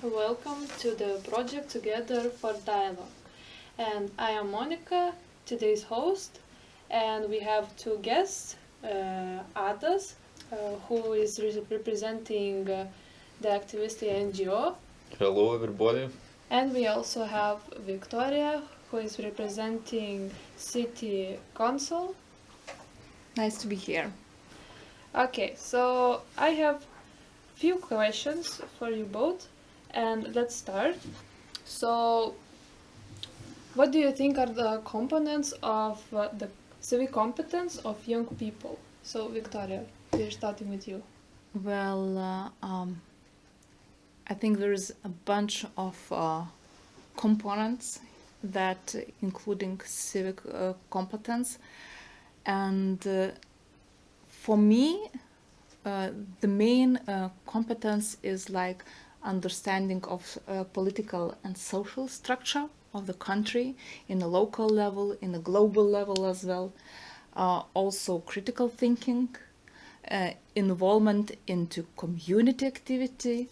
Welcome to the project Together for Dialogue. And I am Monika, today's host, and we have two guests, Adas, who is representing the Aktyvistai NGO, Hello, everybody. and we also have Viktorija, who is representing City Council. Nice to be here. Okay, so I have few questions for you both, and let's start. So, what do you think are the components of the civic competence of young people? So, Viktorija, we're starting with you. Well, I think there's a bunch of components that including civic competence, and for me, the main competence is like understanding of political and social structure of the country in a local level, in a global level as well. Also critical thinking, involvement into community activity,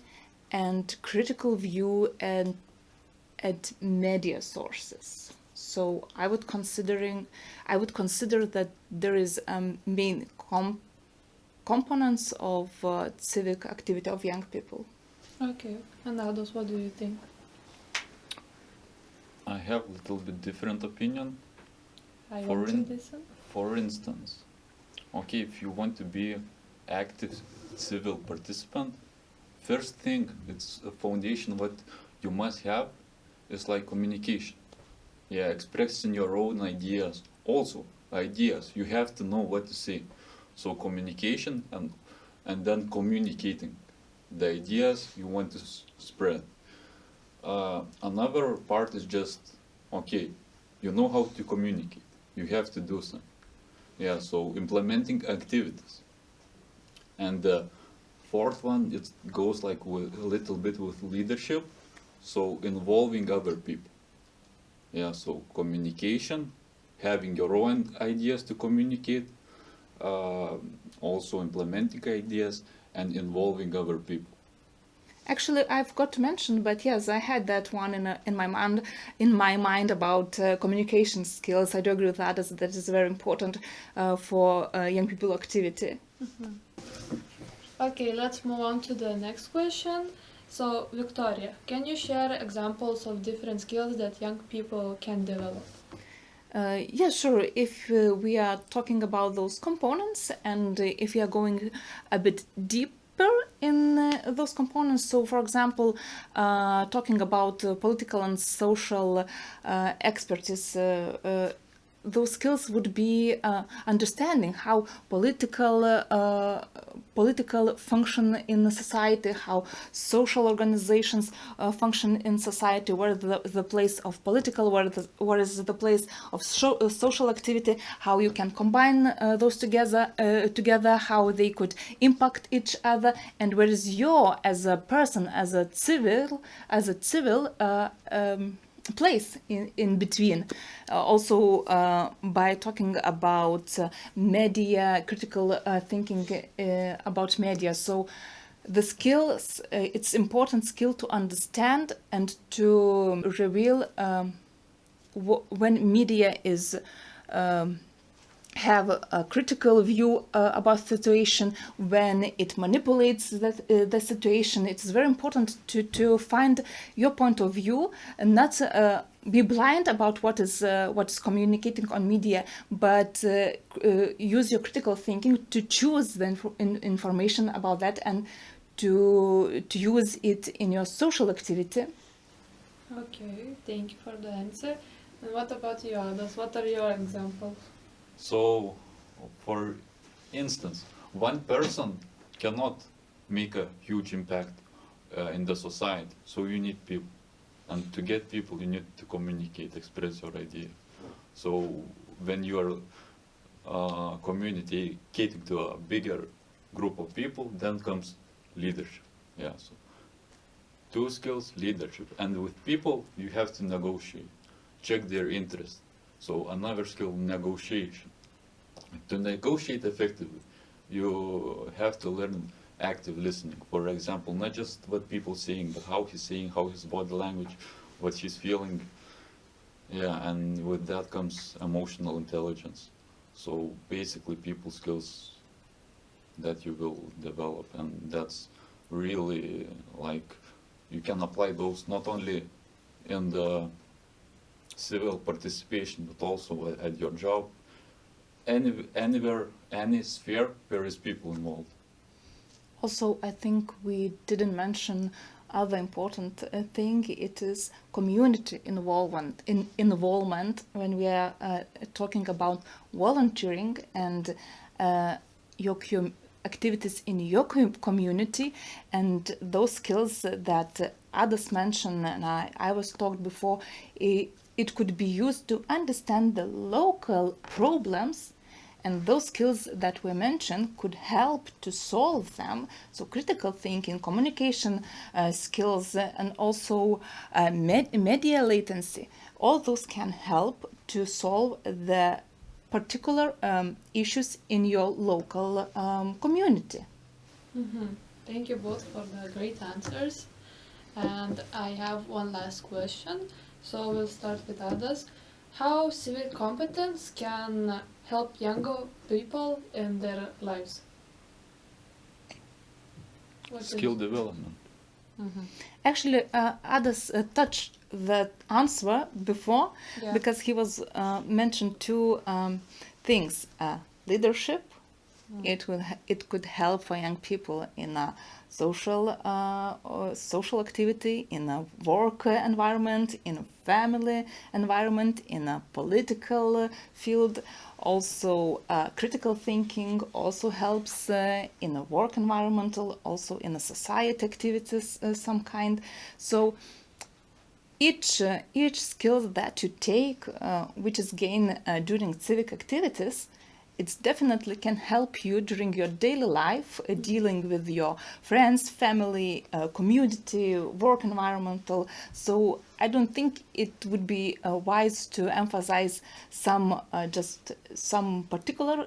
and critical view and at media sources. So I would consider that there is main components of civic activity of young people. Okay, and Adas, what do you think? I have a little bit different opinion. I For want to in- listen. For instance, okay, if you want to be active civil participant, first thing, it's a foundation what you must have is like communication. Yeah, expressing your own ideas. Also, ideas, you have to know what to say. So communication and then communicating the ideas you want to spread. Another part is just, okay, you know how to communicate. You have to do something. Yeah, so implementing activities. And the fourth one, it goes like with a little bit with leadership, so involving other people. Yeah, so communication, having your own ideas to communicate, also implementing ideas and involving other people. Actually, I forgot to mention, but yes, I had that one in my mind about communication skills. I do agree with that. That is very important for young people activity. Okay, let's move on to the next question. So, Viktorija, can you share examples of different skills that young people can develop? Yeah, sure. If we are talking about those components and if we are going a bit deeper in those components, so for example, talking about political and social expertise, those skills would be understanding how political function in society, how social organizations function in society, where the place of political, where is the place of social activity, how you can combine those together, how they could impact each other, and where is your as a person, as a civil place in between. Also by talking about media, critical thinking about media. So the skills, it's important skill to understand and to reveal when media is have a critical view about the situation, when it manipulates the situation. It's very important to find your point of view and not be blind about what is communicating on media, but use your critical thinking to choose the information about that and to use it in your social activity. Okay, thank you for the answer. And what about you, Adas? What are your examples? So, for instance, one person cannot make a huge impact in the society, so you need people. And to get people, you need to communicate, express your idea. So, when you are communicating to a bigger group of people, then comes leadership. Yeah, so two skills, leadership. And with people, you have to negotiate, check their interests. So another skill, negotiation. To negotiate effectively, you have to learn active listening. For example, not just what people saying, but how he's saying, how his body language, what he's feeling. Yeah, and with that comes emotional intelligence. So basically people skills that you will develop, and that's really like you can apply those not only in the civil participation but also at your job, anywhere, any sphere where is people involved. Also, I think we didn't mention other important thing. It is community involvement when we are talking about volunteering and your activities in your community, and those skills that others mentioned and I was talked before. It could be used to understand the local problems, and those skills that were mentioned could help to solve them. So critical thinking, communication skills, and also media latency, all those can help to solve the particular issues in your local community. Thank you both for the great answers. And I have one last question. So we'll start with Adas. How civic competence can help younger people in their lives? Skill development. Actually, Adas touched that answer before, Yeah. because he was mentioned two things: leadership. It could help for young people in a social activity, in a work environment, in a family environment, in a political field. Also, critical thinking also helps in a work environment, also in a society activities some kind. So each skill that you take, which is gained during civic activities, it definitely can help you during your daily life, dealing with your friends, family, community, work environmental. So I don't think it would be wise to emphasize just some particular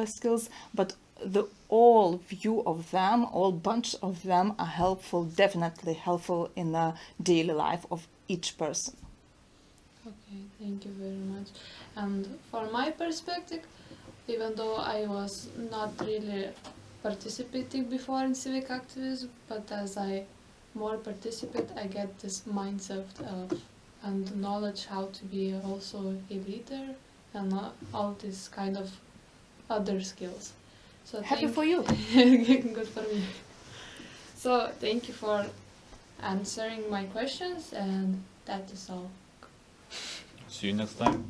skills, but the all view of them, all bunch of them are helpful, definitely helpful in the daily life of each person. Okay, thank you very much. And from my perspective, even though I was not really participating before in civic activism, but as I more participate, I get this mindset of and knowledge how to be also a leader and all these kind of other skills. So Happy for you. Good for me. So thank you for answering my questions, and that is all. See you next time.